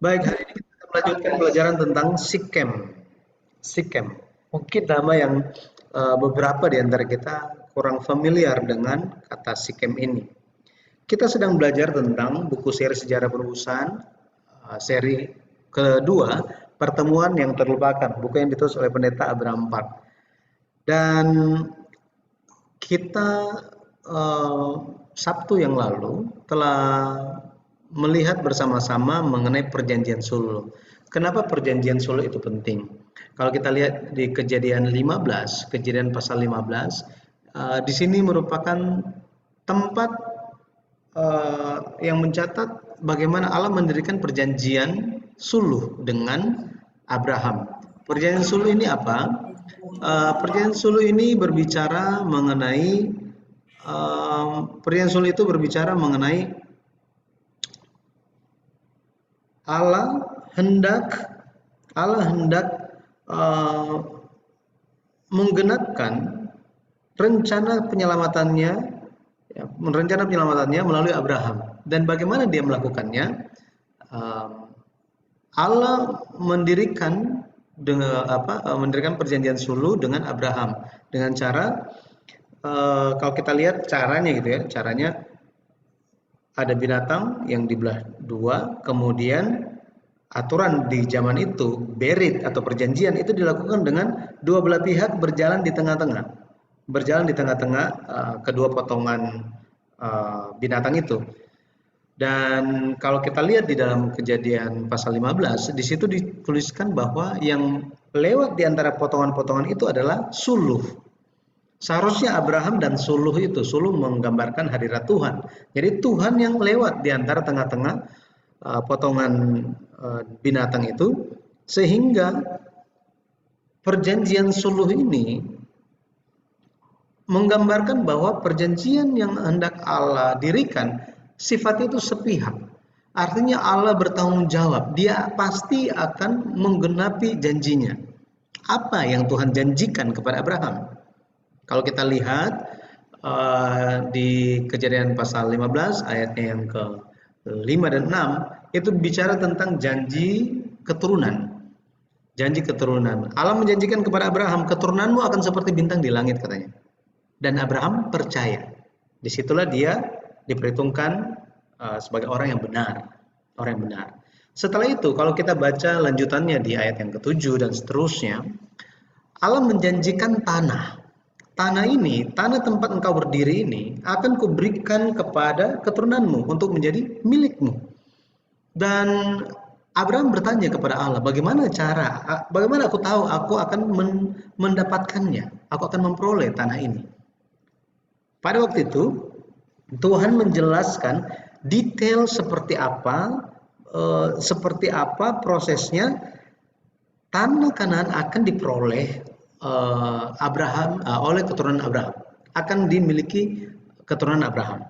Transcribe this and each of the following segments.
Baik, hari ini kita melanjutkan pelajaran tentang Sikem. Sikem, mungkin nama yang beberapa di antara kita kurang familiar dengan kata Sikem ini. Kita sedang belajar tentang buku seri sejarah perubusan, seri kedua, pertemuan yang terlupakan, buku yang ditulis oleh pendeta Abraham Park. Dan kita Sabtu yang lalu telah melihat bersama-sama mengenai perjanjian sulh. Kenapa perjanjian sulh itu penting? Kalau kita lihat di Kejadian 15, Kejadian pasal 15, di sini merupakan tempat yang mencatat bagaimana Allah mendirikan perjanjian sulh dengan Abraham. Perjanjian sulh ini apa? Perjanjian sulh ini berbicara mengenai perjanjian sulh itu berbicara mengenai Allah hendak uh, menggenapkan rencana penyelamatannya, ya, melalui Abraham. Dan bagaimana dia melakukannya? Allah mendirikan perjanjian sulh dengan Abraham dengan cara kalau kita lihat caranya gitu ya, caranya ada binatang yang dibelah dua, kemudian aturan di zaman itu, berit atau perjanjian itu dilakukan dengan dua belah pihak berjalan di tengah-tengah. Berjalan di tengah-tengah kedua potongan binatang itu. Dan kalau kita lihat di dalam Kejadian pasal 15, di situ dituliskan bahwa yang lewat di antara potongan-potongan itu adalah suluh. Seharusnya Abraham dan suluh menggambarkan hadirat Tuhan. Jadi Tuhan yang lewat di antara tengah-tengah potongan binatang itu, sehingga perjanjian suluh ini menggambarkan bahwa perjanjian yang hendak Allah dirikan sifatnya itu sepihak. Artinya Allah bertanggung jawab, dia pasti akan menggenapi janjinya. Apa yang Tuhan janjikan kepada Abraham? Kalau kita lihat di Kejadian pasal 15 ayatnya yang ke-5 dan 6 itu bicara tentang janji keturunan. Janji keturunan. Allah menjanjikan kepada Abraham, keturunanmu akan seperti bintang di langit katanya. Dan Abraham percaya. Disitulah dia diperhitungkan sebagai orang yang benar. Orang yang benar. Setelah itu kalau kita baca lanjutannya di ayat yang ke-7 dan seterusnya, Allah menjanjikan tanah. Tanah ini, tanah tempat engkau berdiri ini akan kuberikan kepada keturunanmu untuk menjadi milikmu. Dan Abraham bertanya kepada Allah, bagaimana aku tahu aku akan mendapatkannya, aku akan memperoleh tanah ini. Pada waktu itu, Tuhan menjelaskan detail seperti apa prosesnya tanah Kanaan akan diperoleh oleh keturunan Abraham, akan dimiliki keturunan Abraham.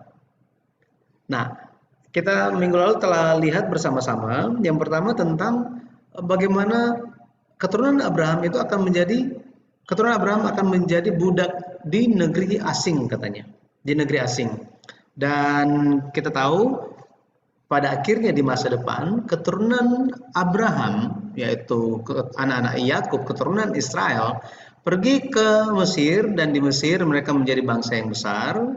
Nah, kita minggu lalu telah lihat bersama-sama yang pertama tentang bagaimana keturunan Abraham akan menjadi budak di negeri asing katanya, di negeri asing. Dan kita tahu pada akhirnya di masa depan keturunan Abraham, yaitu anak-anak Yakub, keturunan Israel, pergi ke Mesir, dan di Mesir mereka menjadi bangsa yang besar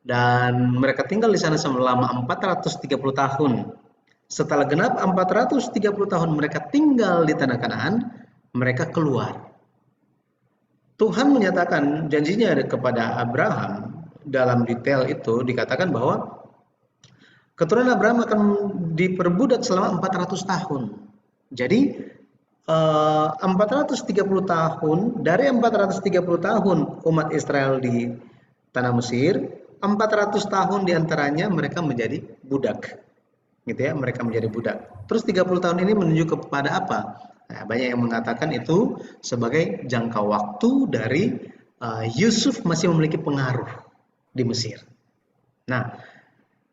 dan mereka tinggal di sana selama 430 tahun. Setelah genap 430 tahun mereka tinggal di tanah Kanaan, mereka keluar. Tuhan menyatakan janjinya kepada Abraham dalam detail itu, dikatakan bahwa keturunan Abraham akan diperbudak selama 400 tahun. Jadi 430 tahun, dari 430 tahun umat Israel di tanah Mesir, 400 tahun diantaranya mereka menjadi budak. Gitu ya, mereka menjadi budak. Terus 30 tahun ini menunjuk kepada apa? Nah, banyak yang mengatakan itu sebagai jangka waktu dari Yusuf masih memiliki pengaruh di Mesir. Nah,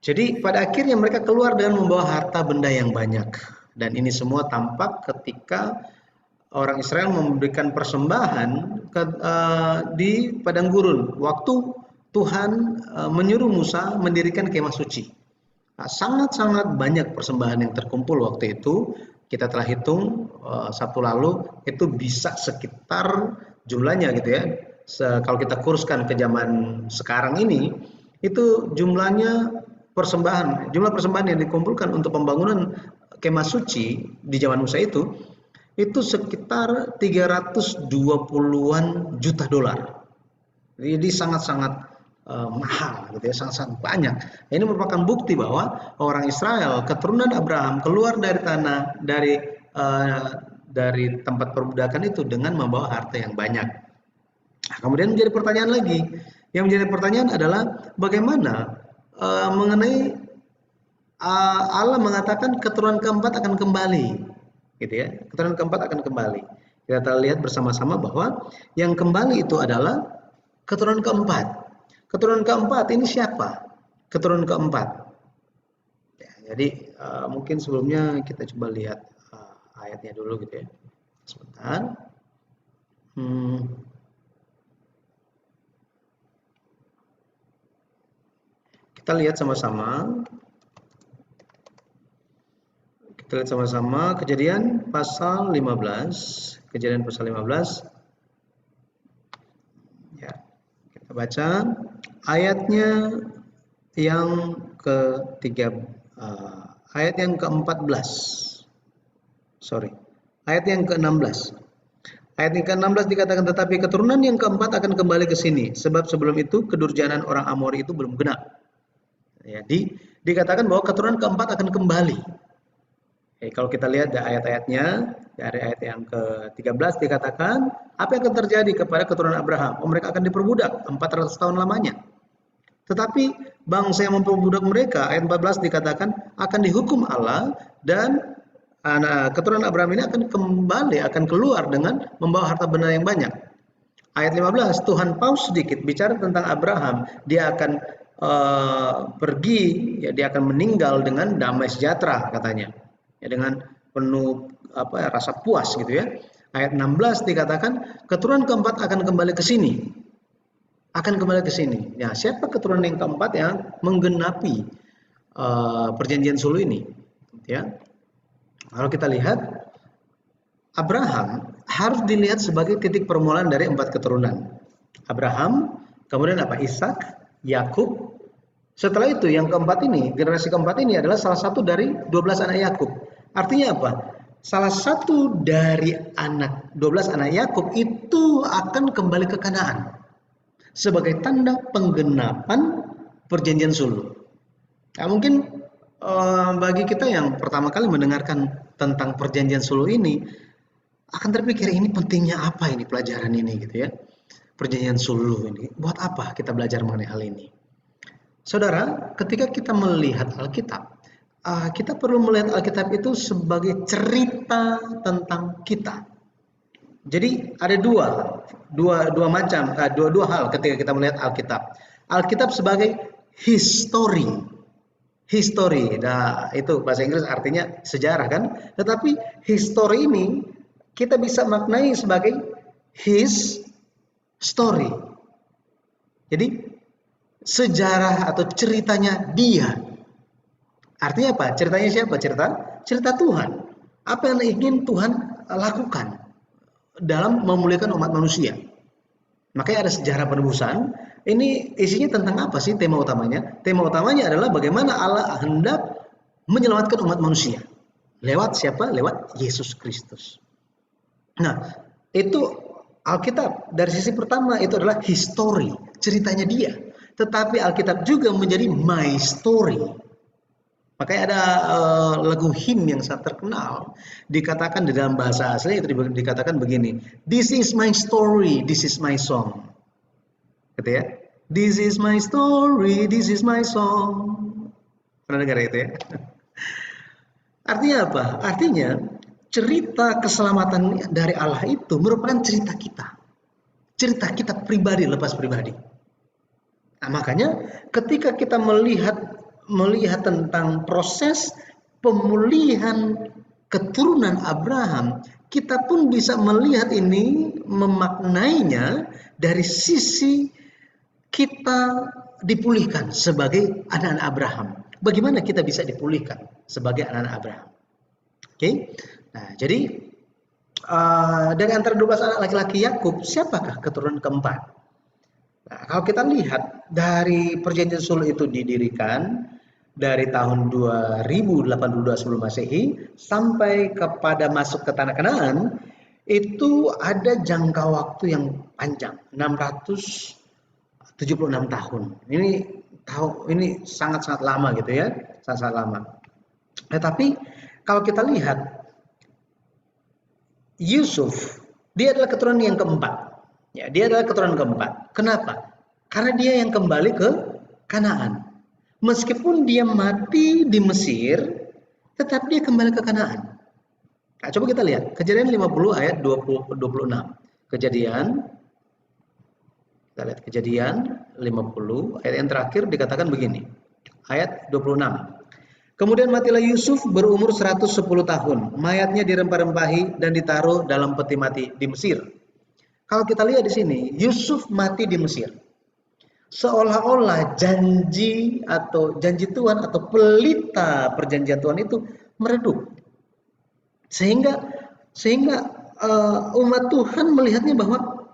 jadi pada akhirnya mereka keluar dengan membawa harta benda yang banyak. Dan ini semua tampak ketika orang Israel memberikan persembahan di padang gurun. Waktu Tuhan menyuruh Musa mendirikan kemah suci. Nah, sangat-sangat banyak persembahan yang terkumpul waktu itu. Kita telah hitung Sabtu lalu itu bisa sekitar jumlahnya gitu ya. Kalau kita kuruskan ke zaman sekarang ini, itu jumlah persembahan yang dikumpulkan untuk pembangunan kemah suci di zaman Musa itu sekitar 320-an juta dolar. Jadi sangat-sangat mahal gitu ya, sangat-sangat banyak. Ini merupakan bukti bahwa orang Israel, keturunan Abraham keluar dari tanah eh, dari tempat perbudakan itu dengan membawa harta yang banyak. Nah, kemudian menjadi pertanyaan lagi. Yang menjadi pertanyaan adalah bagaimana mengenai Allah mengatakan keturunan keempat akan kembali, gitu ya. Keturunan keempat akan kembali. Kita lihat bersama-sama bahwa yang kembali itu adalah keturunan keempat. Keturunan keempat ini siapa? Keturunan keempat. Ya, jadi mungkin sebelumnya kita coba lihat ayatnya dulu gitu ya. Sebentar. Kita lihat sama-sama. Kita lihat sama-sama Kejadian pasal 15. Kejadian pasal 15. Ya, kita baca ayatnya yang ketiga, ayat yang ke-14. Sorry, ayat yang ke-16. Ayat yang ke-16 dikatakan, tetapi keturunan yang keempat akan kembali ke sini, sebab sebelum itu kedurjanan orang Amori itu belum genap. Ya, dikatakan bahwa keturunan keempat akan kembali. Kalau kita lihat dari ayat-ayatnya, dari ayat yang ke-13 dikatakan, apa yang akan terjadi kepada keturunan Abraham? Mereka akan diperbudak 400 tahun lamanya. Tetapi bangsa yang memperbudak mereka, ayat 14 dikatakan, akan dihukum Allah dan keturunan Abraham ini akan kembali, akan keluar dengan membawa harta benda yang banyak. Ayat 15, Tuhan pause sedikit bicara tentang Abraham, dia akan pergi, ya, dia akan meninggal dengan damai sejahtera katanya, ya, dengan penuh rasa puas gitu ya. Ayat 16 dikatakan keturunan keempat akan kembali ke sini, akan kembali ke sini. Ya, siapa keturunan yang keempat yang menggenapi perjanjian sulu ini? Ya, kalau kita lihat Abraham harus dilihat sebagai titik permulaan dari 4 keturunan. Abraham, kemudian apa? Ishak, Yakub. Setelah itu yang keempat ini, generasi keempat ini adalah salah satu dari 12 anak Yakub. Artinya apa? Salah satu dari 12 anak Yakub itu akan kembali ke Kanaan sebagai tanda penggenapan perjanjian sulu. Nah, mungkin bagi kita yang pertama kali mendengarkan tentang perjanjian sulu ini akan terpikir ini pentingnya apa ini pelajaran ini gitu ya. Perjanjian sulu ini buat apa kita belajar mengenai hal ini? Saudara, ketika kita melihat Alkitab, kita perlu melihat Alkitab itu sebagai cerita tentang kita. Jadi ada dua macam, dua hal ketika kita melihat Alkitab. Alkitab sebagai history. Nah, itu bahasa Inggris artinya sejarah kan. Tetapi history ini kita bisa maknai sebagai his story. Jadi sejarah atau ceritanya dia. Artinya apa? Ceritanya siapa? Cerita Tuhan. Apa yang ingin Tuhan lakukan dalam memuliakan umat manusia. Makanya ada sejarah penebusan. Ini isinya tentang apa sih tema utamanya? Tema utamanya adalah bagaimana Allah hendak menyelamatkan umat manusia. Lewat siapa? Lewat Yesus Kristus. Nah, itu Alkitab dari sisi pertama itu adalah history, ceritanya dia. Tetapi Alkitab juga menjadi my story. Makanya ada lagu hymn yang sangat terkenal, dikatakan di dalam bahasa asli itu dikatakan begini, this is my story, this is my song. Gitu ya. This is my story, this is my song. Pernah dengar itu ya? Artinya apa? Artinya cerita keselamatan dari Allah itu merupakan cerita kita. Cerita kita pribadi, lepas pribadi. Nah, makanya ketika kita melihat tentang proses pemulihan keturunan Abraham, kita pun bisa melihat ini, memaknainya dari sisi kita dipulihkan sebagai anak-anak Abraham. bagaimana kita bisa dipulihkan sebagai anak-anak Abraham. Oke. Nah, jadi dari antara 12 anak laki-laki Yakub, siapakah keturunan keempat? Nah, kalau kita lihat dari perjanjian Sul itu didirikan dari tahun 2082 sebelum Masehi sampai kepada masuk ke tanah Kanaan, itu ada jangka waktu yang panjang, 676 tahun. Ini sangat-sangat lama gitu ya, sangat-sangat lama. Tetapi kalau kita lihat Yusuf, dia adalah keturunan yang keempat. Ya, dia adalah keturunan keempat. Kenapa? Karena dia yang kembali ke Kanaan. Meskipun dia mati di Mesir, tetap dia kembali ke Kanaan. Nah, coba kita lihat Kejadian 50 ayat 26. Kejadian, kita lihat Kejadian 50 ayat yang terakhir dikatakan begini. Ayat 26. Kemudian matilah Yusuf berumur 110 tahun. Mayatnya dirempah-rempahi dan ditaruh dalam peti mati di Mesir. Kalau kita lihat di sini, Yusuf mati di Mesir. Seolah-olah janji Tuhan atau pelita perjanjian Tuhan itu meredup. Sehingga umat Tuhan melihatnya bahwa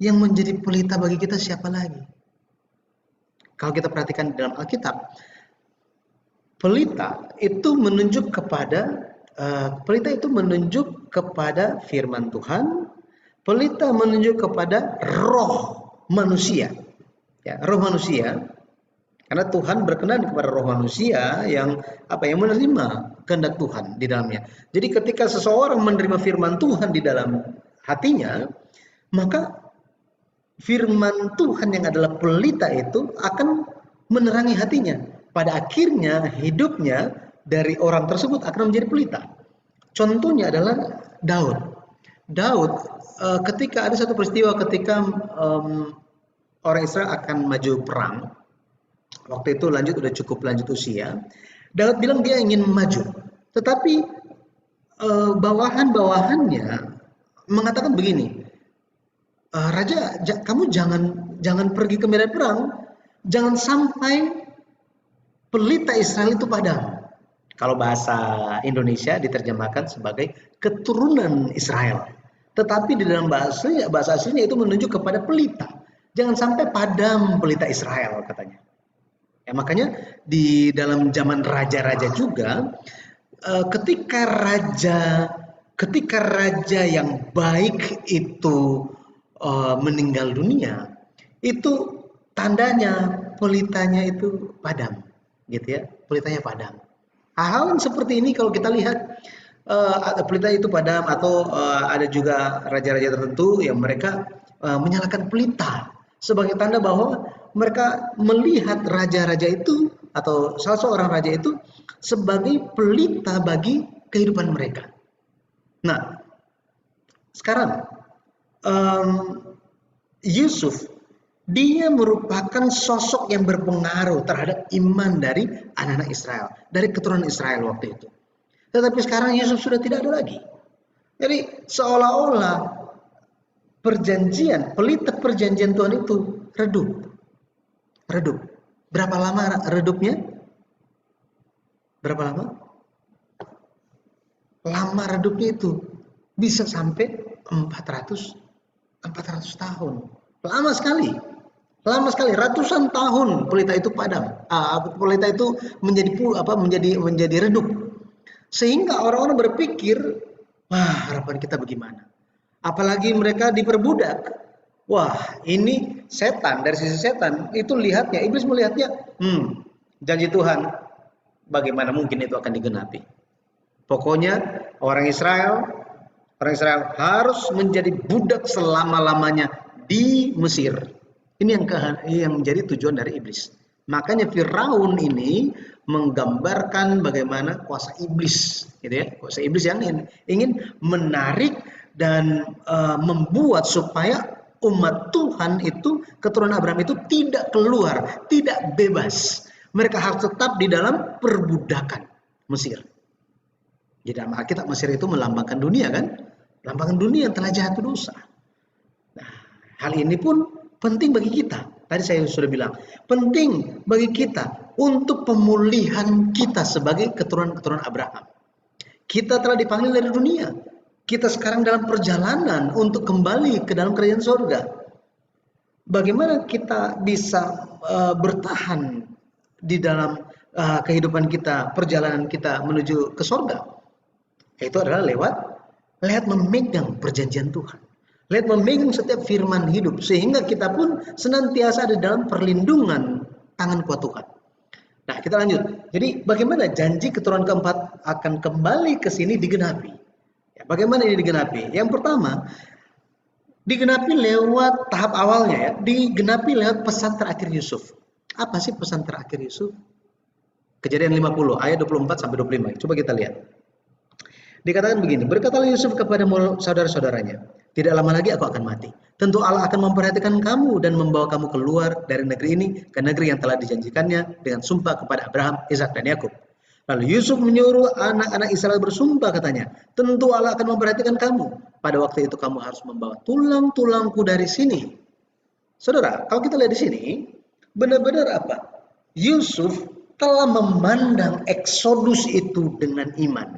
yang menjadi pelita bagi kita siapa lagi? Kalau kita perhatikan di dalam Alkitab, pelita itu menunjuk kepada firman Tuhan. Pelita menunjuk kepada roh manusia. Ya, roh manusia. Karena Tuhan berkenan kepada roh manusia yang menerima kehendak Tuhan di dalamnya. Jadi ketika seseorang menerima firman Tuhan di dalam hatinya, maka firman Tuhan yang adalah pelita itu akan menerangi hatinya. Pada akhirnya hidupnya dari orang tersebut akan menjadi pelita. Contohnya adalah Daud. Ketika ada satu peristiwa ketika orang Israel akan maju perang, waktu itu udah cukup lanjut usia, Daud bilang dia ingin maju, tetapi bawahannya mengatakan begini, Raja, kamu jangan pergi ke medan perang, jangan sampai pelita Israel itu padam. Kalau bahasa Indonesia diterjemahkan sebagai keturunan Israel. Tetapi di dalam bahasa aslinya itu menunjuk kepada pelita. Jangan sampai padam pelita Israel katanya. Ya, makanya di dalam zaman raja-raja juga ketika raja yang baik itu meninggal dunia, itu tandanya pelitanya itu padam, gitu ya, pelitanya padam. Hal-hal seperti ini kalau kita lihat pelita itu padam, atau ada juga raja-raja tertentu yang mereka menyalakan pelita sebagai tanda bahwa mereka melihat raja-raja itu atau salah seorang raja itu sebagai pelita bagi kehidupan mereka. Nah, sekarang Yusuf, dia merupakan sosok yang berpengaruh terhadap iman dari anak-anak Israel, dari keturunan Israel waktu itu. Tetapi sekarang Yusuf sudah tidak ada lagi. Jadi seolah-olah pelita perjanjian Tuhan itu redup. Berapa lama redupnya? Berapa lama? Lama redupnya itu bisa sampai 400 tahun. Lama sekali, ratusan tahun pelita itu padam. Pelita itu menjadi redup. Sehingga orang-orang berpikir, wah, harapan kita bagaimana? Apalagi mereka diperbudak. Wah, ini setan, dari sisi setan itu lihatnya, iblis melihatnya, janji Tuhan, bagaimana mungkin itu akan digenapi? Pokoknya orang Israel harus menjadi budak selama-lamanya di Mesir. Ini yang menjadi tujuan dari iblis. Makanya Firaun ini menggambarkan bagaimana kuasa iblis, gitu ya, kuasa iblis yang ingin menarik dan membuat supaya umat Tuhan itu, keturunan Abraham itu tidak keluar, tidak bebas. Mereka harus tetap di dalam perbudakan Mesir. Di dalam Alkitab Mesir itu melambangkan dunia kan? Melambangkan dunia yang telah jatuh dosa. Nah, hal ini pun penting bagi kita. Tadi saya sudah bilang, penting bagi kita untuk pemulihan kita sebagai keturunan-keturunan Abraham. Kita telah dipanggil dari dunia. Kita sekarang dalam perjalanan untuk kembali ke dalam kerajaan surga. Bagaimana kita bisa bertahan di dalam kehidupan kita, perjalanan kita menuju ke surga? Itu adalah lewat memegang perjanjian Tuhan. Lewat memegang setiap firman hidup. Sehingga kita pun senantiasa ada dalam perlindungan tangan kuat Tuhan. Nah, kita lanjut. Jadi bagaimana janji keturunan keempat akan kembali ke sini digenapi? Ya, bagaimana ini digenapi? Yang pertama, digenapi lewat tahap awalnya ya, digenapi lewat pesan terakhir Yusuf. Apa sih pesan terakhir Yusuf? Kejadian 50 ayat 24 sampai 25. Coba kita lihat. Dikatakan begini, berkatalah Yusuf kepada saudara-saudaranya, tidak lama lagi aku akan mati. Tentu Allah akan memperhatikan kamu dan membawa kamu keluar dari negeri ini ke negeri yang telah dijanjikannya dengan sumpah kepada Abraham, Ishak dan Yakub. Lalu Yusuf menyuruh anak-anak Israel bersumpah katanya, tentu Allah akan memperhatikan kamu. Pada waktu itu kamu harus membawa tulang-tulangku dari sini. Saudara, kalau kita lihat di sini, benar-benar apa? Yusuf telah memandang Eksodus itu dengan iman.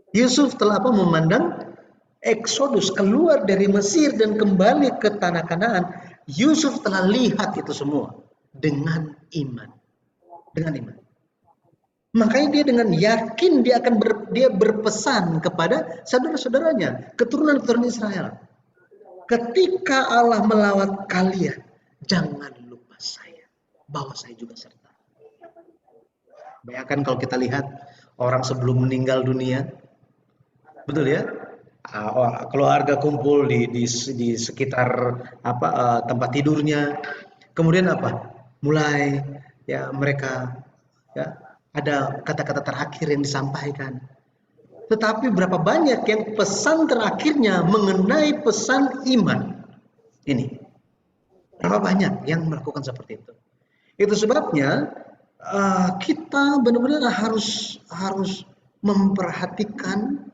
Yusuf telah memandang Eksodus keluar dari Mesir dan kembali ke tanah Kanaan. Yusuf telah lihat itu semua dengan iman. Dengan iman. Makanya dia dengan yakin dia akan berpesan kepada saudara-saudaranya, keturunan-keturunan Israel. Ketika Allah melawat kalian, jangan lupa saya, bahwa saya juga serta. Bayangkan kalau kita lihat orang sebelum meninggal dunia, betul ya? Keluarga kumpul di sekitar tempat tidurnya. Kemudian apa? Mulai ya mereka ya ada kata-kata terakhir yang disampaikan. Tetapi berapa banyak yang pesan terakhirnya mengenai pesan iman ini? Berapa banyak yang melakukan seperti itu? Itu sebabnya kita benar-benar harus memperhatikan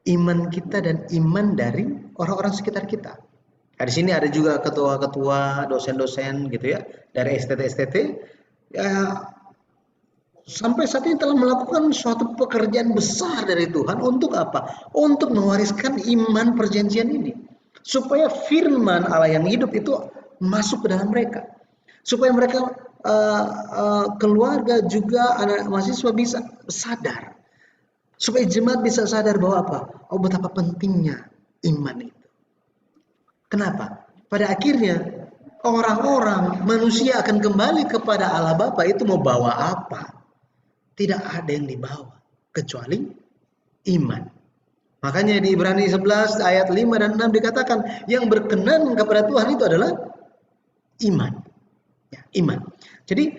iman kita dan iman dari orang-orang sekitar kita. Nah, di sini ada juga ketua-ketua, dosen-dosen gitu ya, dari STT-STT ya, sampai saat ini telah melakukan suatu pekerjaan besar dari Tuhan untuk apa? Untuk mewariskan iman perjanjian ini. Supaya firman Allah yang hidup itu masuk ke dalam mereka. Supaya mereka keluarga juga anak mahasiswa bisa sadar. Supaya jemaat bisa sadar bahwa apa? Oh, betapa pentingnya iman itu. Kenapa? Pada akhirnya orang-orang manusia akan kembali kepada Allah Bapa itu mau bawa apa? Tidak ada yang dibawa kecuali iman. Makanya di Ibrani 11 ayat 5 dan 6 dikatakan yang berkenan kepada Tuhan itu adalah iman. Ya, iman. Jadi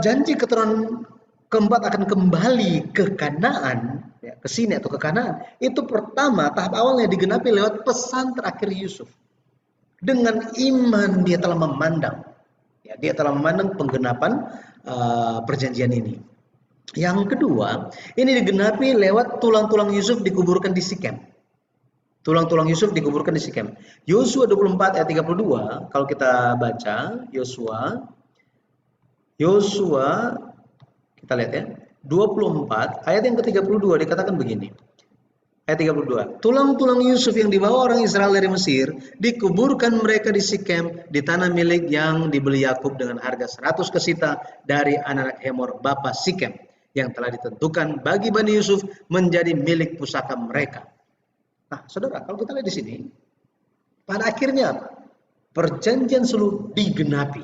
janji keturunan keempat akan kembali ke Kanaan, ya, ke sini atau ke Kanaan. Itu pertama, tahap awalnya digenapi lewat pesan terakhir Yusuf. Dengan iman dia telah memandang, ya, dia telah memandang penggenapan perjanjian ini. Yang kedua, ini digenapi lewat tulang-tulang Yusuf dikuburkan di Sikem. Tulang-tulang Yusuf dikuburkan di Sikem. Yosua 24 ayat 32, kalau kita baca Yosua kita lihat ya, 24 ayat yang ke-32 dikatakan begini. Ayat 32. Tulang-tulang Yusuf yang dibawa orang Israel dari Mesir dikuburkan mereka di Sikem di tanah milik yang dibeli Yakub dengan harga 100 kesita dari anak-anak Hemor bapa Sikem yang telah ditentukan bagi Bani Yusuf menjadi milik pusaka mereka. Nah, saudara, kalau kita lihat di sini, pada akhirnya perjanjian sulh digenapi.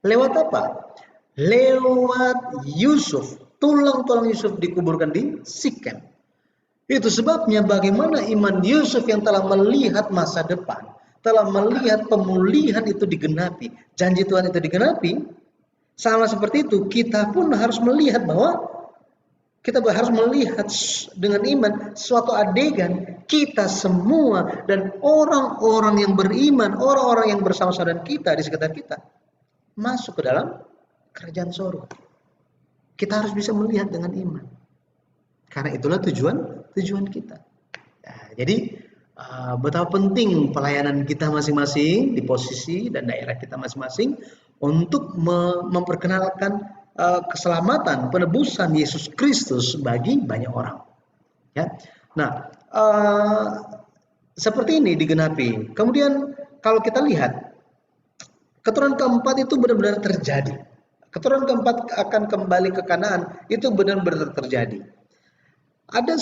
Lewat apa? Lewat Yusuf. Tulang-tulang Yusuf dikuburkan di Sikem. Itu sebabnya bagaimana iman Yusuf yang telah melihat masa depan, telah melihat pemulihan itu digenapi, janji Tuhan itu digenapi, sama seperti itu kita pun harus melihat bahwa kita harus melihat dengan iman suatu adegan kita semua dan orang-orang yang beriman, orang-orang yang bersama-sama dengan kita di sekitar kita masuk ke dalam kerajaan surga. Kita harus bisa melihat dengan iman. Karena itulah tujuan kita. Nah, jadi betapa penting pelayanan kita masing-masing di posisi dan daerah kita masing-masing untuk memperkenalkan keselamatan, penebusan Yesus Kristus bagi banyak orang. Ya. Nah, seperti ini digenapi. Kemudian kalau kita lihat keturunan keempat itu benar-benar terjadi. Keturunan keempat akan kembali ke Kanaan itu benar-benar terjadi. Ada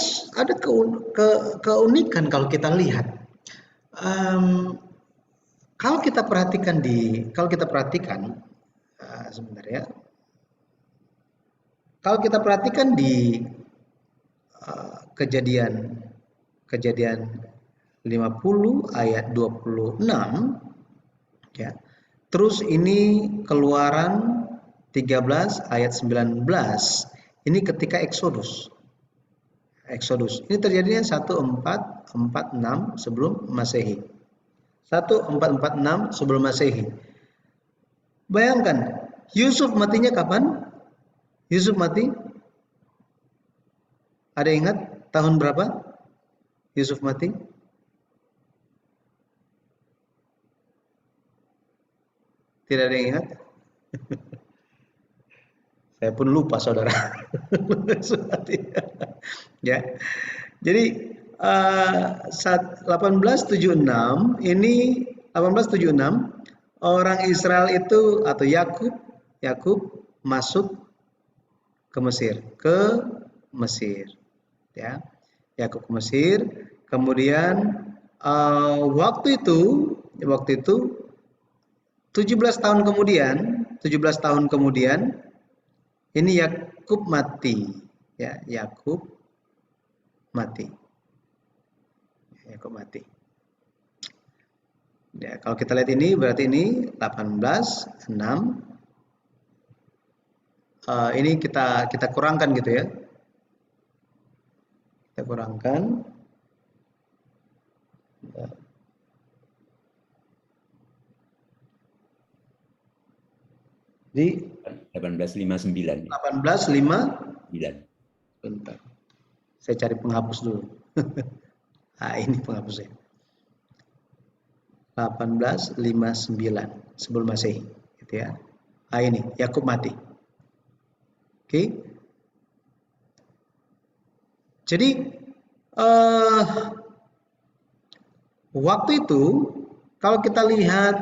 keunikan kalau kita lihat. Kalau kita perhatikan sebentar ya. Kalau kita perhatikan di kejadian 50 ayat 26 ya. Terus ini Keluaran 13 ayat 19. Ini ketika Exodus. Ini terjadinya 1446 sebelum Masehi. 1446 sebelum Masehi. Bayangkan, Yusuf matinya kapan? Yusuf mati? Ada ingat tahun berapa Yusuf mati? Tidak ada yang ingat? Saya pun lupa, saudara. Ya. Jadi 1876 ini 1876 orang Israel itu atau Yakub masuk ke Mesir, ya. Yakub ke Mesir, kemudian waktu itu 17 tahun kemudian ini Yakub mati, ya. Yakub mati. Ya, kalau kita lihat ini berarti ini 18:6. Ini kita kurangkan gitu ya. Kita kurangkan. Di 1859. 1859. Bentar. Saya cari penghapus dulu. Ini penghapusnya. 1859 sebelum Masehi, gitu ya. Ini Yakub mati. Oke. Jadi waktu itu kalau kita lihat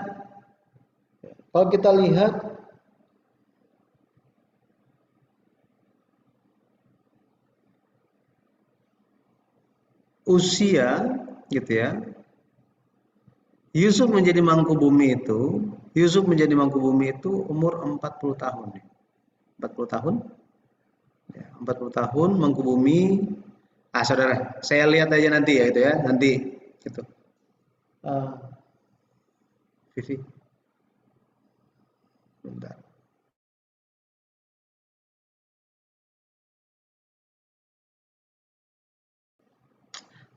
usia gitu ya. Yusuf menjadi mangkubumi itu umur 40 tahun. 40 tahun. Ya, 40 tahun mangkubumi. Saudara, saya lihat aja nanti ya itu ya, nanti gitu. Vivi. Bentar.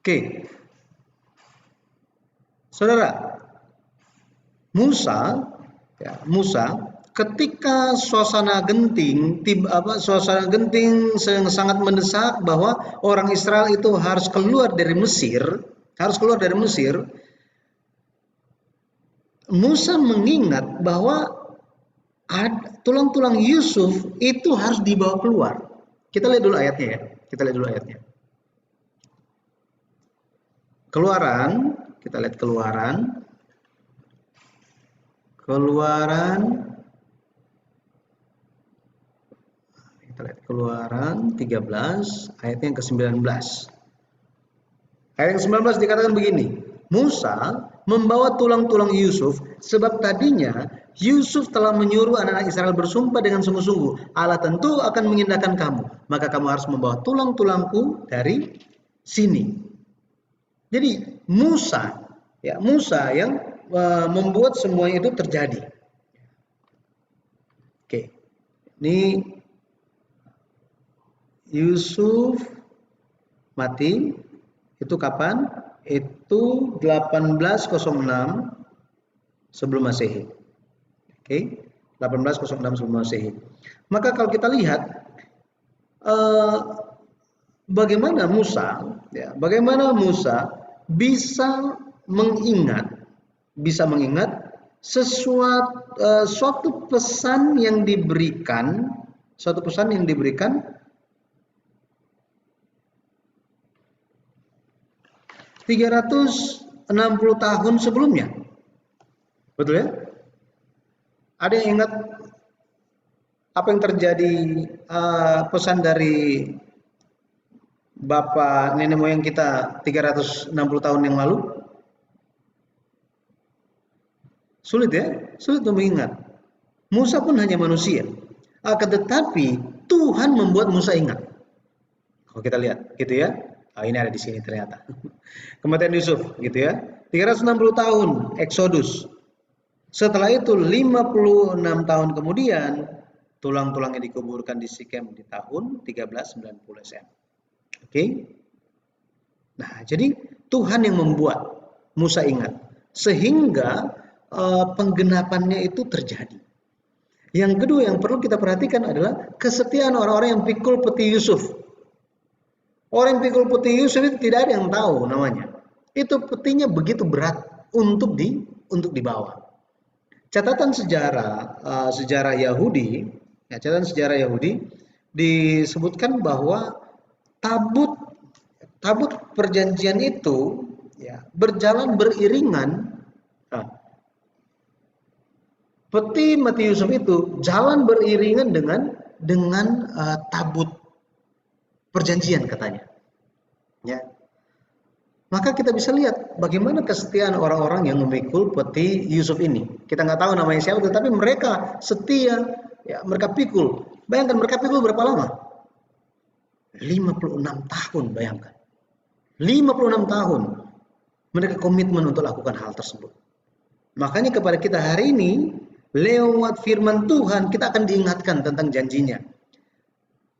Oke. Saudara, Musa ketika suasana genting sangat mendesak bahwa orang Israel itu harus keluar dari Mesir, Musa mengingat bahwa tulang-tulang Yusuf itu harus dibawa keluar. Kita lihat dulu ayatnya ya. Keluaran, kita lihat Keluaran 13 ayat yang ke-19. Ayat yang ke-19 dikatakan begini, Musa membawa tulang-tulang Yusuf sebab tadinya Yusuf telah menyuruh anak-anak Israel bersumpah dengan sungguh-sungguh, Allah tentu akan mengindahkan kamu, maka kamu harus membawa tulang-tulangku dari sini. Jadi Musa yang membuat semua itu terjadi. Oke. Ini Yusuf mati itu kapan? Itu 1806 sebelum Masehi. Oke. 1806 sebelum Masehi. Maka kalau kita lihat bagaimana Musa bisa mengingat suatu pesan yang diberikan 360 tahun sebelumnya. Betul ya? Ada yang ingat apa yang terjadi, pesan dari bapak nenek moyang kita 360 tahun yang lalu? Sulit ya? Sulit untuk mengingat. Musa pun hanya manusia. Akan tetapi Tuhan membuat Musa ingat. Kalau kita lihat, gitu ya. Ini ada di sini ternyata. Kematian Yusuf, gitu ya. 360 tahun Exodus. Setelah itu 56 tahun kemudian tulang-tulangnya dikuburkan di Sikem di tahun 1390 SM. Oke. Nah, jadi Tuhan yang membuat Musa ingat sehingga penggenapannya itu terjadi. Yang kedua yang perlu kita perhatikan adalah kesetiaan orang-orang yang pikul peti Yusuf. Orang yang pikul peti Yusuf itu tidak ada yang tahu namanya. Itu petinya begitu berat untuk dibawa. Catatan sejarah Yahudi, catatan sejarah Yahudi disebutkan bahwa tabut perjanjian itu ya, berjalan beriringan. Peti Yusuf itu jalan beriringan dengan tabut perjanjian katanya. Ya. Maka kita bisa lihat bagaimana kesetiaan orang-orang yang memikul peti Yusuf ini. Kita nggak tahu namanya siapa, tetapi mereka setia, ya, mereka pikul. Bayangkan mereka pikul berapa lama? 56 tahun, bayangkan. 56 tahun mereka komitmen untuk lakukan hal tersebut. Makanya kepada kita hari ini, lewat firman Tuhan kita akan diingatkan tentang janjinya.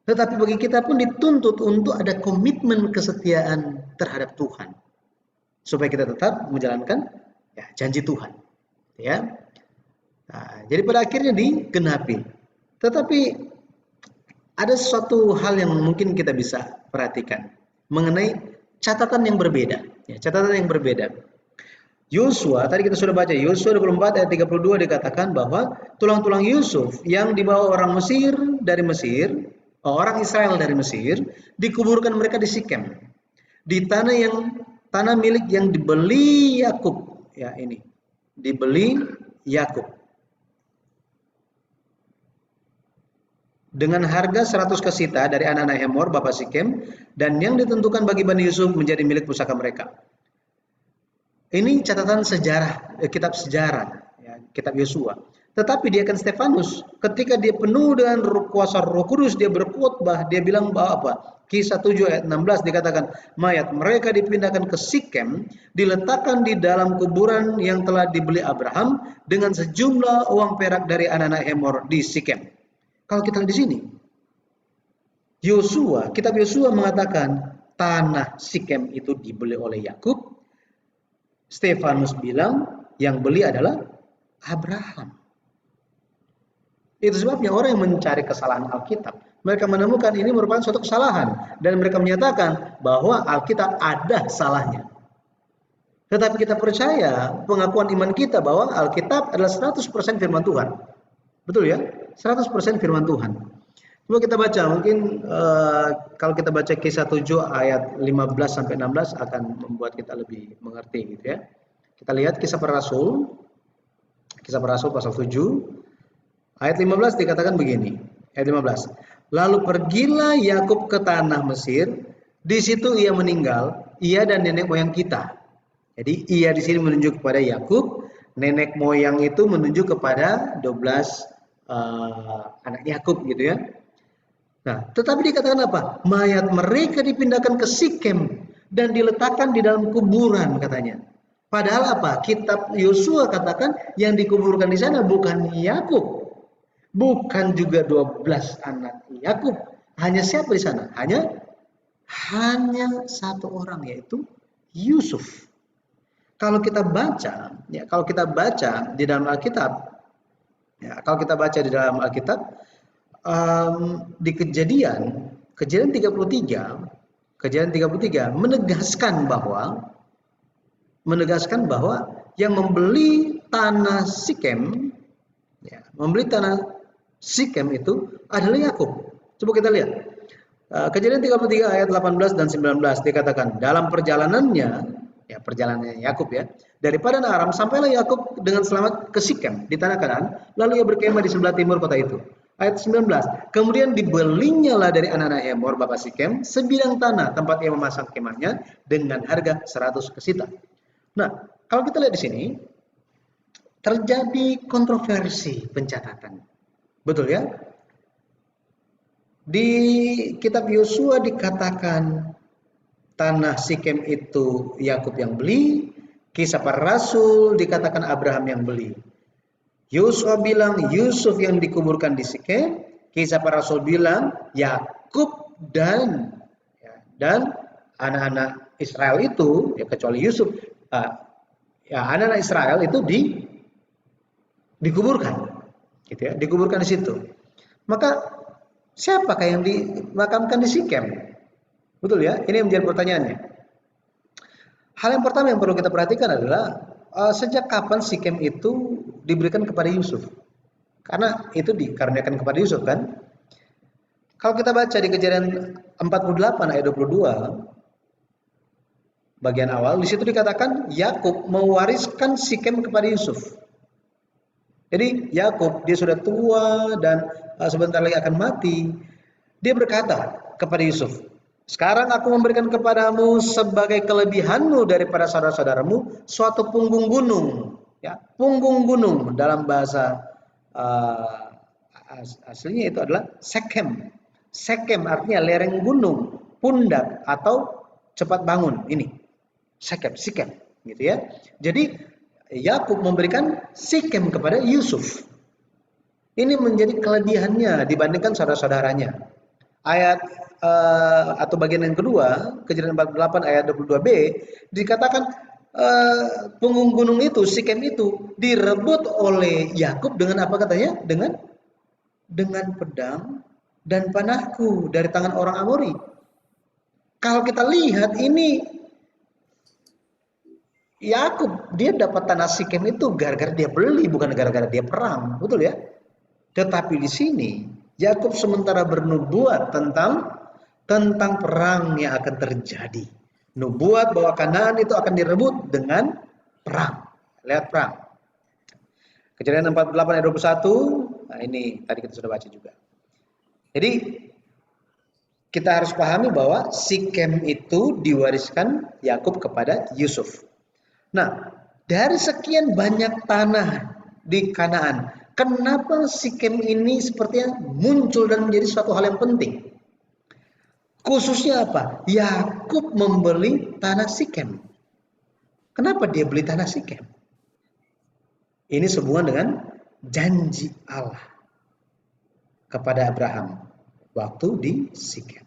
Tetapi bagi kita pun dituntut untuk ada komitmen kesetiaan terhadap Tuhan. Supaya kita tetap menjalankan ya, janji Tuhan. Ya. Nah, jadi pada akhirnya digenapi. Tetapi ada sesuatu hal yang mungkin kita bisa perhatikan mengenai catatan yang berbeda. Ya, catatan yang berbeda. Yosua, tadi kita sudah baca, Yosua 24 ayat 32 dikatakan bahwa tulang-tulang Yusuf yang dibawa orang Israel dari Mesir, dikuburkan mereka di Sikem, di tanah milik yang dibeli Yakub. Ya, ini dibeli Yakub dengan harga 100 kesita dari anak-anak Hemor, bapak Sikem, dan yang ditentukan bagi Bani Yusuf menjadi milik pusaka mereka. Ini catatan sejarah, kitab sejarah, ya, kitab Yosua. Tetapi dia kan Stefanus, ketika dia penuh dengan kuasa Roh Kudus, dia berkhotbah, dia bilang bahwa apa? Kisah 7 ayat 16 dikatakan, mayat mereka dipindahkan ke Sikem, diletakkan di dalam kuburan yang telah dibeli Abraham dengan sejumlah uang perak dari anak-anak Hemor di Sikem. Kalau kita lihat di sini, kitab Yosua mengatakan tanah Sikem itu dibeli oleh Yakub. Stefanus bilang yang beli adalah Abraham. Itu sebabnya orang yang mencari kesalahan Alkitab, mereka menemukan ini merupakan suatu kesalahan dan mereka menyatakan bahwa Alkitab ada salahnya. Tetapi kita percaya pengakuan iman kita bahwa Alkitab adalah 100% firman Tuhan. Betul ya? 100% firman Tuhan. Coba kita baca, mungkin kalau kita baca kisah 7 ayat 15 sampai 16 akan membuat kita lebih mengerti gitu ya. Kita lihat kisah para rasul pasal 7 ayat 15 dikatakan begini. Ayat 15. Lalu pergilah Yakub ke tanah Mesir, di situ ia meninggal, ia dan nenek moyang kita. Jadi ia di sini menunjuk kepada Yakub, nenek moyang itu menunjuk kepada 12 anak Yakub gitu ya. Nah, tetapi dikatakan apa? Mayat mereka dipindahkan ke Sikem dan diletakkan di dalam kuburan katanya. Padahal apa? Kitab Yosua katakan yang dikuburkan di sana bukan Yakub, bukan juga 12 anak Yakub. Hanya siapa di sana? Hanya satu orang, yaitu Yusuf. Kalau kita baca di dalam Alkitab, di kejadian 33 menegaskan bahwa menegaskan bahwa yang membeli tanah Sikem, ya, membeli tanah Sikem itu adalah Yakub. Coba kita lihat. Kejadian 33 ayat 18 dan 19 dikatakan dalam perjalanannya, ya perjalanannya Yakub ya, dari Padan Aram sampailah Yakub dengan selamat ke Sikem di tanah Kanaan, lalu ia berkemah di sebelah timur kota itu. Ayat 19, kemudian dibelinya lah dari anak-anak Hemor bapak Sikem sebidang tanah tempat ia memasang kemahnya dengan harga 100 kesita. Nah, kalau kita lihat di sini terjadi kontroversi pencatatan. Betul ya? Di kitab Yosua dikatakan tanah Sikem itu Yakub yang beli, Kisah Para Rasul dikatakan Abraham yang beli. Yosua bilang Yusuf yang dikuburkan di Sikem, Kisah Para Rasul bilang Yakub dan anak-anak Israel itu, ya kecuali Yusuf, ya anak-anak Israel itu dikuburkan, gitu ya, dikuburkan di situ. Maka siapakah yang dimakamkan di Sikem? Betul ya? Ini yang menjadi pertanyaannya. Hal yang pertama yang perlu kita perhatikan adalah sejak kapan Sikem itu diberikan kepada Yusuf? Karena itu dikaruniakan kepada Yusuf kan? Kalau kita baca di Kejadian 48 ayat 22 bagian awal, di situ dikatakan Yakub mewariskan Sikem kepada Yusuf. Jadi Yakub dia sudah tua dan sebentar lagi akan mati. Dia berkata kepada Yusuf, sekarang aku memberikan kepadamu sebagai kelebihanmu daripada saudara-saudaramu suatu punggung gunung. Ya, punggung gunung dalam bahasa aslinya itu adalah Sekem. Sekem artinya lereng gunung, pundak atau cepat bangun. Ini Sekem, Sikem, gitu ya. Jadi Yakub memberikan Sikem kepada Yusuf. Ini menjadi kelebihannya dibandingkan saudara-saudaranya. Ayat atau bagian yang kedua, Kejadian 48 ayat 22b dikatakan punggung gunung itu, Sikem itu direbut oleh Yakub dengan apa katanya? Dengan pedang dan panahku dari tangan orang Amori. Kalau kita lihat ini Yakub dia dapat tanah Sikem itu gara-gara dia beli, bukan gara-gara dia perang, betul ya? Tetapi di sini Yakub sementara bernubuat tentang perang yang akan terjadi. Nubuat bahwa Kanaan itu akan direbut dengan perang. Lihat perang. Kejadian 48 ayat 21, nah ini tadi kita sudah baca juga. Jadi kita harus pahami bahwa Sikem itu diwariskan Yakub kepada Yusuf. Nah, dari sekian banyak tanah di Kanaan, kenapa Sikem ini sepertinya muncul dan menjadi suatu hal yang penting? Khususnya apa? Yakub membeli tanah Sikem. Kenapa dia beli tanah Sikem? Ini sehubungan dengan janji Allah kepada Abraham waktu di Sikem.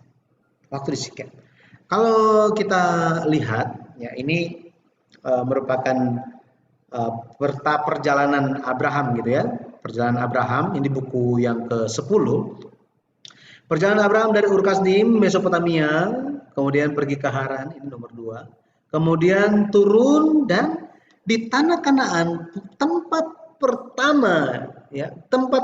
Kalau kita lihat, ya ini merupakan perjalanan Abraham gitu ya. Perjalanan Abraham ini buku yang ke-10. Perjalanan Abraham dari Ur Kasdim, Mesopotamia, kemudian pergi ke Haran, ini nomor 2. Kemudian turun dan di tanah Kanaan, tempat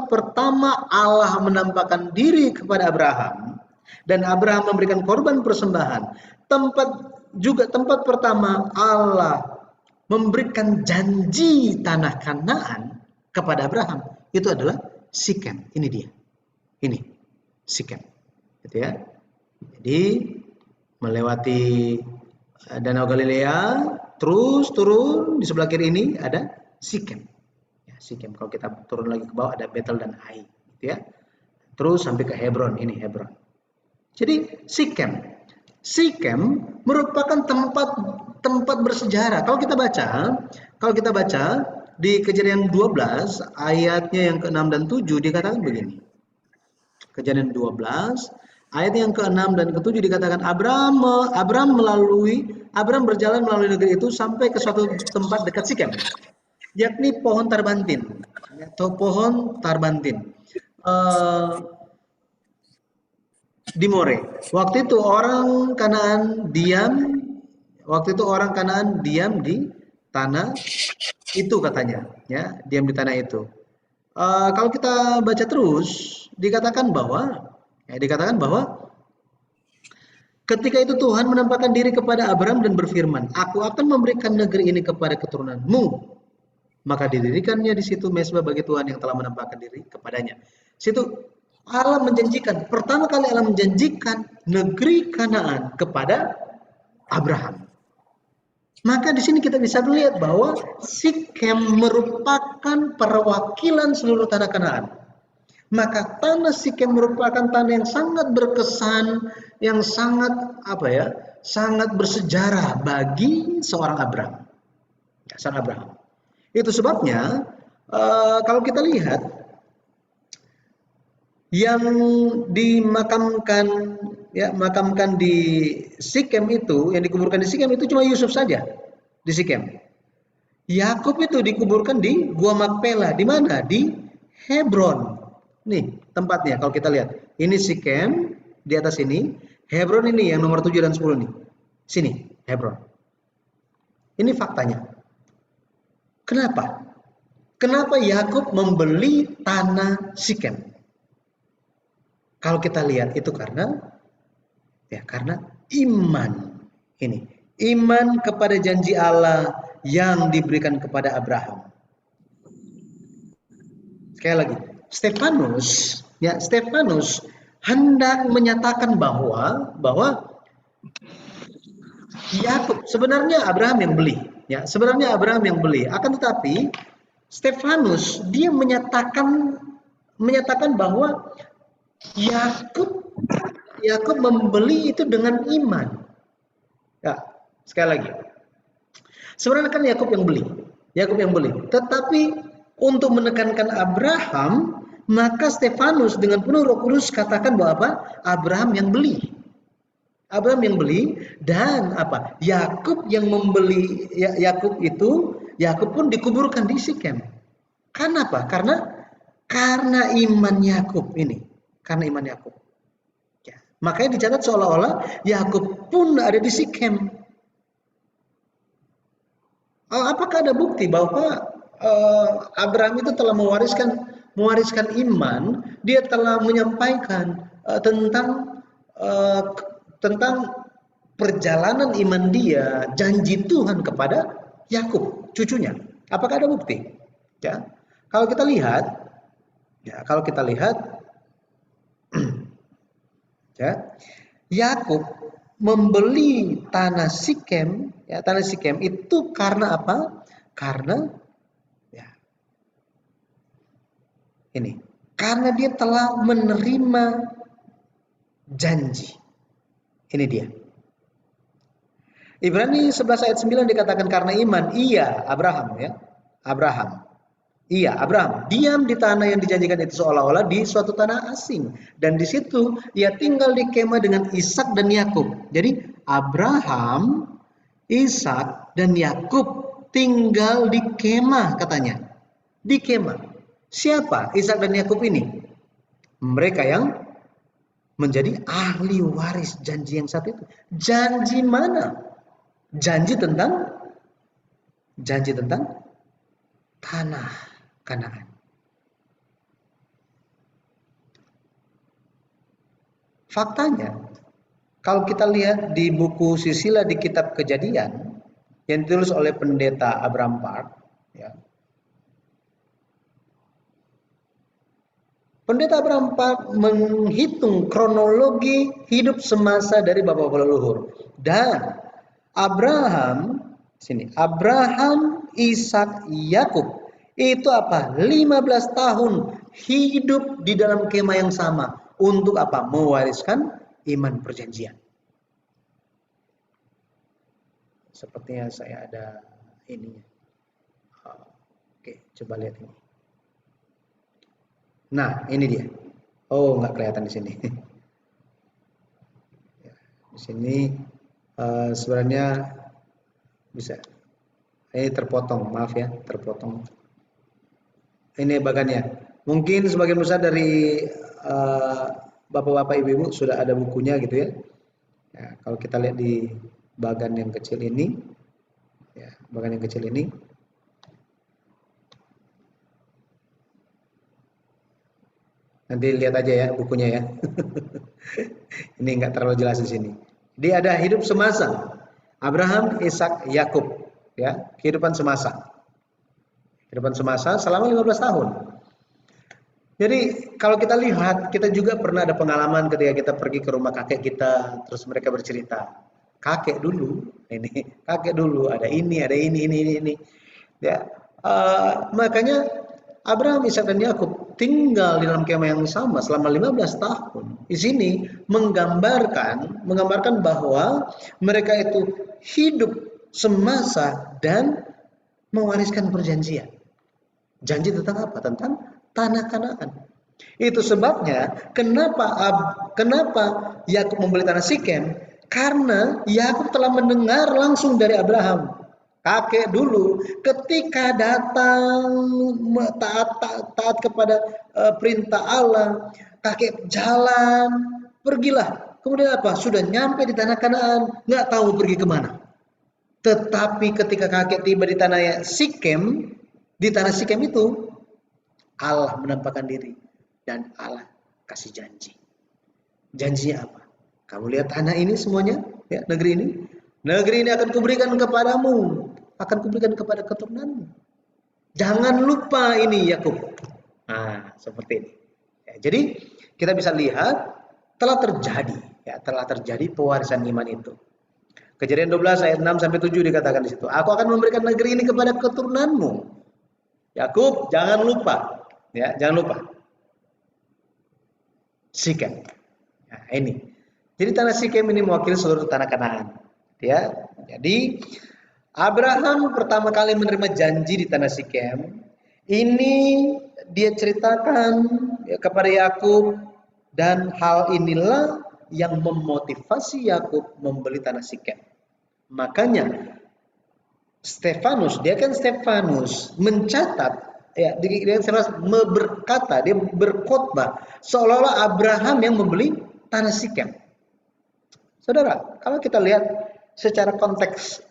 pertama Allah menampakkan diri kepada Abraham dan Abraham memberikan korban persembahan. Tempat pertama Allah memberikan janji tanah Kanaan kepada Abraham itu adalah Sikem. Ini dia. Ini Sikem. Gitu ya. Jadi melewati Danau Galilea, terus turun di sebelah kiri ini ada Sikem. Ya, Sikem. Kalau kita turun lagi ke bawah ada Betel dan Ai, gitu ya. Terus sampai ke Hebron, ini Hebron. Jadi Sikem merupakan tempat bersejarah. Kalau kita baca di Kejadian 12 ayatnya yang ke-6 dan 7 dikatakan begini. Kejadian 12 ayat yang ke-6 dan ke-7 dikatakan Abraham berjalan melalui negeri itu sampai ke suatu tempat dekat Sikem, yakni pohon Tarbantin atau pohon Tarbantin. Di More. Waktu itu orang Kanaan diam di tanah itu katanya, ya, diam di tanah itu. Kalau kita baca terus, dikatakan bahwa ketika itu Tuhan menampakkan diri kepada Abraham dan berfirman, Aku akan memberikan negeri ini kepada keturunanmu. Maka didirikannya di situ mezbah bagi Tuhan yang telah menampakkan diri kepadanya. Situ Allah menjanjikan, pertama kali Allah menjanjikan negeri Kanaan kepada Abraham. Maka di sini kita bisa melihat bahwa Sikem merupakan perwakilan seluruh tanah Kanaan. Maka tanah Sikem merupakan tanah yang sangat berkesan, yang sangat sangat bersejarah bagi seorang Abraham. Seorang Abraham. Itu sebabnya kalau kita lihat yang makamkan di Sikem itu, yang dikuburkan di Sikem itu cuma Yusuf saja di Sikem. Yakub itu dikuburkan di Gua Makpela. Di mana? Di Hebron. Nih tempatnya kalau kita lihat. Ini Sikem di atas ini. Hebron ini yang nomor 7 dan 10 nih. Sini, Hebron. Ini faktanya. Kenapa? Kenapa Yakub membeli tanah Sikem? Kalau kita lihat itu karena iman. Ini, iman kepada janji Allah yang diberikan kepada Abraham. Sekali lagi, Stefanus hendak menyatakan bahwa Yakub sebenarnya Abraham yang beli, Akan tetapi Stefanus dia menyatakan bahwa Yakub membeli itu dengan iman. Ya, sekali lagi. Sebenarnya kan Yakub yang beli. Tetapi untuk menekankan Abraham, maka Stefanus dengan penuh Roh Kudus katakan bahwa Abraham yang beli. Dan Yakub yang membeli. Yakub pun dikuburkan di Sikem. Karena apa? Karena iman Yakub ini. Ya. Makanya dicatat seolah-olah Yakub pun ada di Sikem. Apakah ada bukti bahwa Abraham itu telah mewariskan iman? Dia telah menyampaikan tentang perjalanan iman dia, janji Tuhan kepada Yakub, cucunya. Apakah ada bukti? Ya. Kalau kita lihat ya, Yakub membeli tanah Sikem itu karena apa? Karena karena dia telah menerima janji. Ini dia. Ibrani 11 ayat 9 dikatakan karena iman Abraham diam di tanah yang dijanjikan itu seolah-olah di suatu tanah asing, dan di situ ia tinggal di kemah dengan Ishak dan Yakub. Jadi Abraham, Ishak dan Yakub tinggal di kemah katanya. Di kemah. Siapa Ishak dan Yakub ini? Mereka yang menjadi ahli waris janji yang satu itu. Janji mana? Janji tentang tanah Kanaan. Faktanya, kalau kita lihat di buku silsilah di kitab Kejadian yang ditulis oleh pendeta Abraham Park, ya. Pendeta Abraham Park menghitung kronologi hidup semasa dari bapak-bapak leluhur. Dan Abraham, Ishak, Yakub itu 15 tahun hidup di dalam kemah yang sama untuk mewariskan iman perjanjian. Sepertinya saya ada ininya. Oke, coba lihat ini. Nah, ini dia. Oh, nggak kelihatan di sini. Di sini sebenarnya bisa. Ini terpotong, maaf ya, terpotong. Ini bagannya. Mungkin sebagian besar dari bapak-bapak, ibu-ibu sudah ada bukunya gitu ya. Ya, kalau kita lihat di bagan yang kecil ini, Ya, bagian yang kecil ini. Nanti lihat aja ya bukunya ya. Ini nggak terlalu jelas di sini. Dia ada hidup semasa. Abraham, Ishak, Yakub. Ya, kehidupan semasa. Kehidupan semasa selama 15 tahun. Jadi kalau kita lihat, kita juga pernah ada pengalaman ketika kita pergi ke rumah kakek kita, terus mereka bercerita, kakek dulu, kakek dulu ada ini. Ya, makanya Abraham, Ishak dan Yakub tinggal di dalam kemah yang sama selama 15 tahun. Di sini menggambarkan bahwa mereka itu hidup semasa dan mewariskan perjanjian. Janji tentang apa? Tentang tanah Kanaan. Itu sebabnya kenapa Yakub membeli tanah Sikem? Karena Yakub telah mendengar langsung dari Abraham, kakek dulu, ketika datang taat kepada perintah Allah, kakek jalan, pergilah. Kemudian apa? Sudah nyampe di tanah Kanaan, nggak tahu pergi kemana. Tetapi ketika kakek tiba di tanah Sikem, di tanah Sikem itu Allah menampakkan diri dan Allah kasih janji. Janjinya apa? Kamu lihat tanah ini semuanya, ya, negeri ini. Negeri ini akan kuberikan kepadamu, akan kuberikan kepada keturunanmu. Jangan lupa ini Yakub. Nah, seperti ini. Ya, jadi kita bisa lihat telah terjadi pewarisan iman itu. Kejadian 12 ayat 6 sampai 7 dikatakan di situ. Aku akan memberikan negeri ini kepada keturunanmu. Yakub, jangan lupa. Ya, jangan lupa. Sikem. Nah, ini. Jadi tanah Sikem ini mewakili seluruh tanah Kanaan. Ya. Jadi Abraham pertama kali menerima janji di tanah Sikem. Ini dia ceritakan ya, kepada Yakub, dan hal inilah yang memotivasi Yakub membeli tanah Sikem. Makanya Stefanus mencatat, ya, dia berkata, dia berkhotbah seolah-olah Abraham yang membeli tanah Sikem. Saudara, kalau kita lihat secara konteks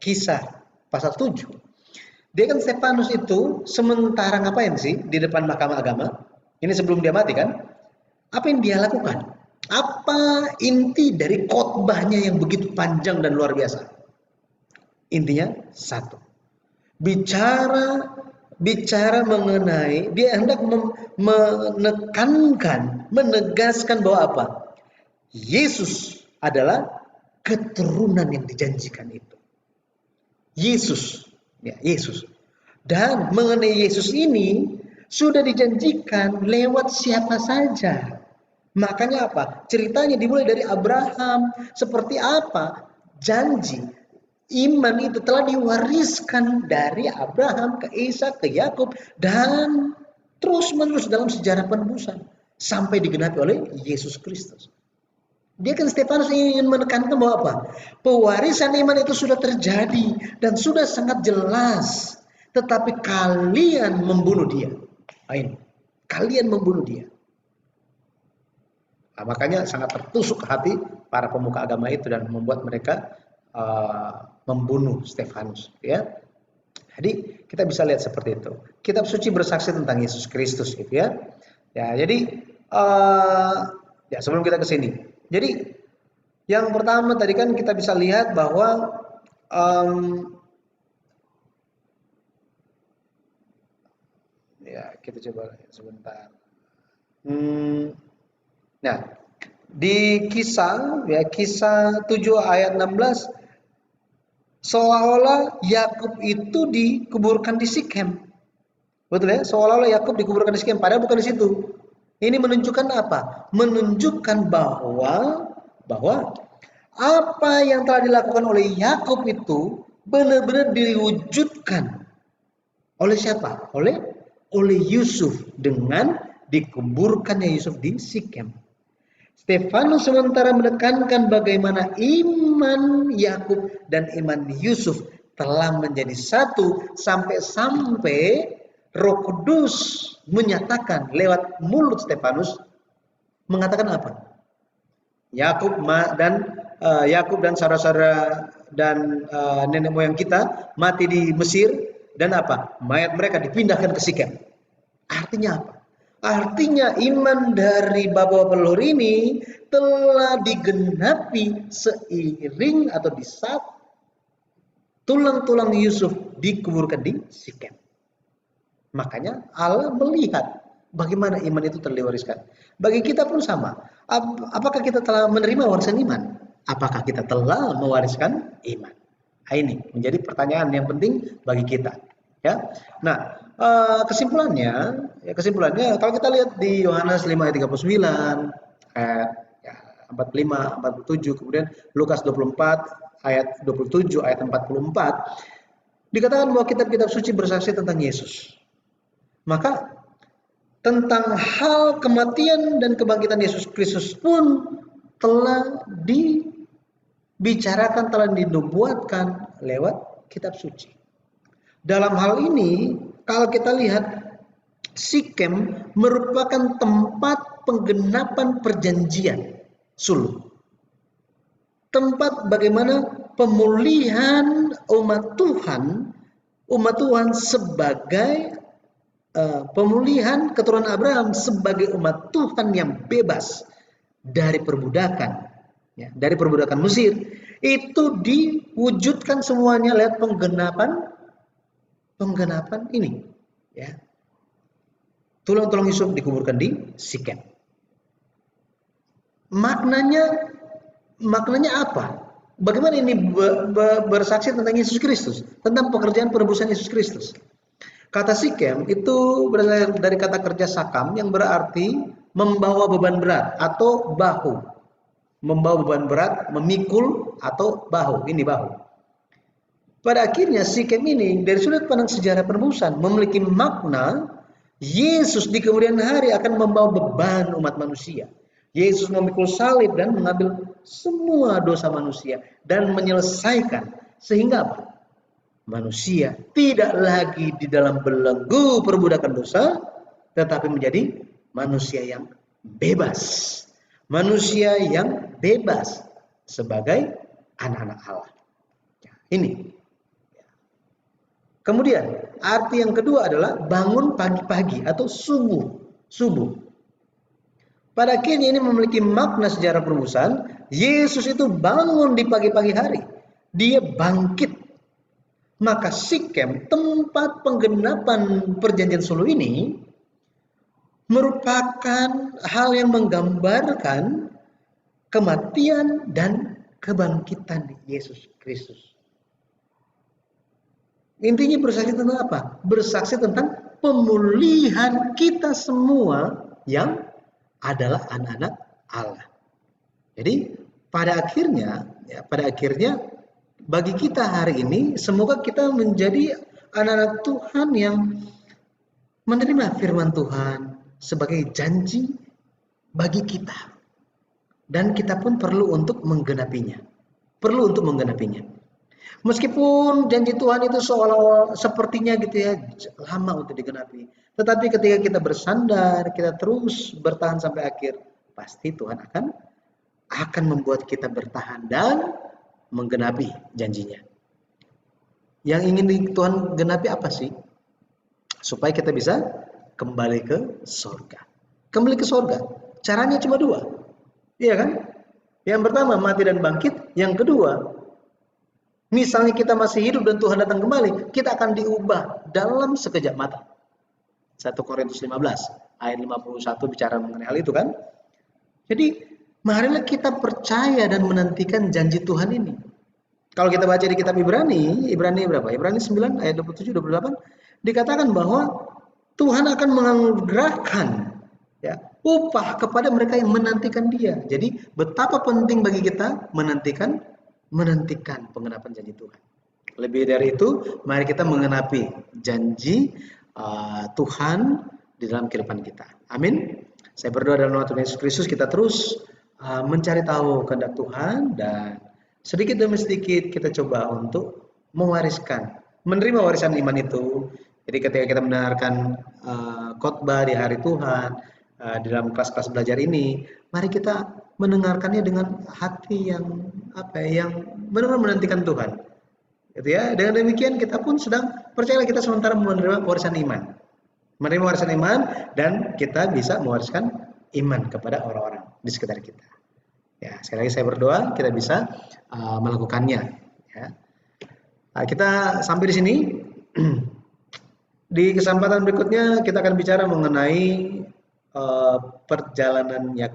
kisah pasal 7, dia kan Stefanus itu sementara ngapain sih di depan mahkamah agama? Ini sebelum dia mati kan? Apa yang dia lakukan? Apa inti dari khotbahnya yang begitu panjang dan luar biasa? Intinya satu. Bicara mengenai, dia hendak menegaskan bahwa apa? Yesus adalah keturunan yang dijanjikan itu. Yesus. Dan mengenai Yesus ini sudah dijanjikan lewat siapa saja. Makanya apa? Ceritanya dimulai dari Abraham. Seperti apa? Janji iman itu telah diwariskan dari Abraham ke Ishak, ke Yakub, dan terus-menerus dalam sejarah penebusan sampai digenapi oleh Yesus Kristus. Dia kan Stefanus ingin menekankan bahwa apa? Pewarisan iman itu sudah terjadi dan sudah sangat jelas. Tetapi kalian membunuh dia. Kalian membunuh dia. Nah, makanya sangat tertusuk hati para pemuka agama itu dan membuat mereka membunuh Stefanus. Ya. Jadi kita bisa lihat seperti itu. Kitab suci bersaksi tentang Yesus Kristus, gitu ya. Ya, jadi ya sebelum kita ke sini. Jadi yang pertama tadi kan kita bisa lihat bahwa ya kita coba sebentar. Nah, di kisah 7 ayat 16 seolah-olah Yakub itu dikuburkan di Sikem. Betul ya? Seolah-olah Yakub dikuburkan di Sikem, padahal bukan di situ. Ini menunjukkan apa? Menunjukkan bahwa apa yang telah dilakukan oleh Yakub itu benar-benar diwujudkan oleh siapa? Oleh Yusuf dengan dikuburkannya Yusuf di Sikem. Stefanus sementara menekankan bagaimana iman Yakub dan iman Yusuf telah menjadi satu sampai Roh Kudus menyatakan lewat mulut Stefanus mengatakan apa? Yakub dan saudara-saudara dan nenek moyang kita mati di Mesir, dan apa? Mayat mereka dipindahkan ke Sikem. Artinya apa? Artinya iman dari bapak leluhur ini telah digenapi seiring atau di saat tulang-tulang Yusuf dikuburkan di Sikem. Makanya Allah melihat bagaimana iman itu telah diwariskan. Bagi kita pun sama. Apakah kita telah menerima warisan iman? Apakah kita telah mewariskan iman? Nah, ini menjadi pertanyaan yang penting bagi kita. Ya. Nah, kesimpulannya kalau kita lihat di Yohanes 5 ayat 39, ayat 45, 47, kemudian Lukas 24 ayat 27, ayat 44, dikatakan bahwa kitab-kitab suci bersaksi tentang Yesus. Maka tentang hal kematian dan kebangkitan Yesus Kristus pun telah dibicarakan, telah dinubuatkan lewat kitab suci. Dalam hal ini, kalau kita lihat, Sikem merupakan tempat penggenapan perjanjian sulh. Tempat bagaimana pemulihan umat Tuhan sebagai pemulihan keturunan Abraham sebagai umat Tuhan yang bebas dari perbudakan, ya, dari perbudakan Mesir. Itu diwujudkan semuanya lewat penggenapan ini, ya. Tulang-tulang Yusuf dikuburkan di Sikem. Maknanya apa? Bagaimana ini bersaksi tentang Yesus Kristus, tentang pekerjaan penebusan Yesus Kristus? Kata Sikem itu berasal dari kata kerja sakam yang berarti membawa beban berat atau bahu. Membawa beban berat, memikul atau bahu. Ini bahu. Pada akhirnya Sikem ini dari sudut pandang sejarah penebusan memiliki makna Yesus di kemudian hari akan membawa beban umat manusia. Yesus memikul salib dan mengambil semua dosa manusia dan menyelesaikan, sehingga apa? Manusia tidak lagi di dalam belenggu perbudakan dosa, tetapi menjadi manusia yang bebas. Manusia yang bebas sebagai anak-anak Allah. Ini. Kemudian arti yang kedua adalah bangun pagi-pagi atau subuh. Pada akhirnya ini memiliki makna sejarah penebusan. Yesus itu bangun di pagi-pagi hari. Dia bangkit. Maka Sikem, tempat penggenapan perjanjian sulh ini, merupakan hal yang menggambarkan kematian dan kebangkitan Yesus Kristus. Intinya bersaksi tentang apa? Bersaksi tentang pemulihan kita semua yang adalah anak-anak Allah. Jadi pada akhirnya bagi kita hari ini, semoga kita menjadi anak-anak Tuhan yang menerima firman Tuhan sebagai janji bagi kita. Dan kita pun perlu untuk menggenapinya. Meskipun janji Tuhan itu seolah-olah sepertinya gitu ya, lama untuk digenapi. Tetapi ketika kita bersandar, kita terus bertahan sampai akhir, pasti Tuhan akan membuat kita bertahan dan menggenapi janjinya. Yang ingin Tuhan genapi apa sih? Supaya kita bisa kembali ke surga. Kembali ke surga. Caranya cuma dua. Iya kan? Yang pertama mati dan bangkit. Yang kedua, misalnya kita masih hidup dan Tuhan datang kembali, kita akan diubah dalam sekejap mata. 1 Korintus 15 ayat 51 bicara mengenai hal itu kan. Jadi marilah kita percaya dan menantikan janji Tuhan ini. Kalau kita baca di kitab Ibrani berapa? Ibrani 9 ayat 27 28 dikatakan bahwa Tuhan akan menganugerahkan, ya, upah kepada mereka yang menantikan Dia. Jadi betapa penting bagi kita menantikan pengenapan janji Tuhan. Lebih dari itu, mari kita mengenapi janji Tuhan di dalam kehidupan kita. Amin. Saya berdoa dalam nama Tuhan Yesus Kristus kita terus mencari tahu kehendak Tuhan, dan sedikit demi sedikit kita coba untuk menerima warisan iman itu. Jadi ketika kita mendengarkan khotbah di hari Tuhan, di dalam kelas-kelas belajar ini, mari kita mendengarkannya dengan hati yang apa ya, yang benar-benar menantikan Tuhan. Gitu ya. Dengan demikian kita pun sedang percayalah kita sementara menerima warisan iman. Menerima warisan iman dan kita bisa mewariskan iman kepada orang-orang di sekitar kita. Ya, sekali lagi saya berdoa kita bisa melakukannya. Ya. Nah, kita sampai di sini. Di kesempatan berikutnya kita akan bicara mengenai perjalanan Yakub